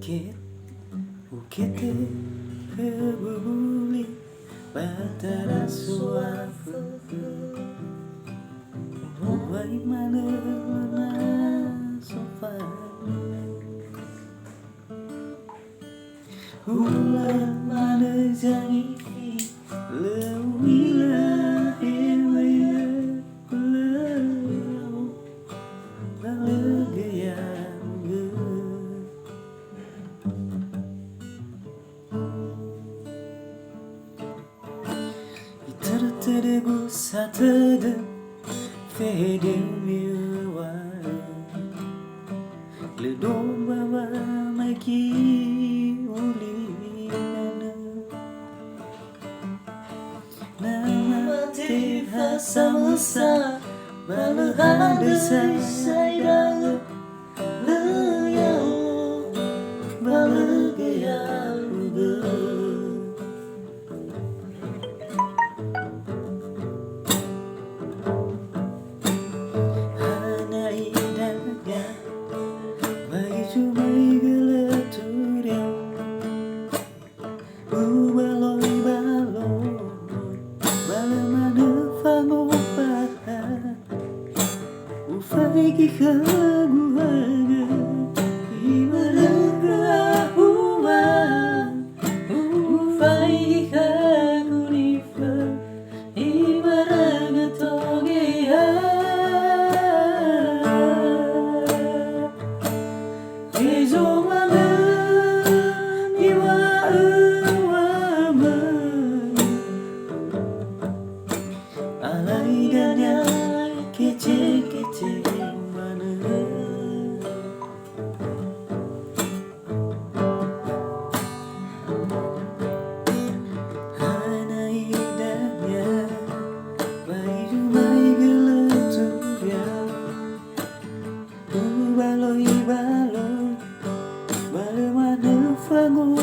Ukit, ukite kebuli batara suafu Uwai mana lana sofa Ulat mana jangi lewila hewaya lew balegayang ge Tertegu satede fede miwa le domba ba maki uli nama te hasa balahade sai dalu le yau balagayang ge baloi baloi bagaimana fango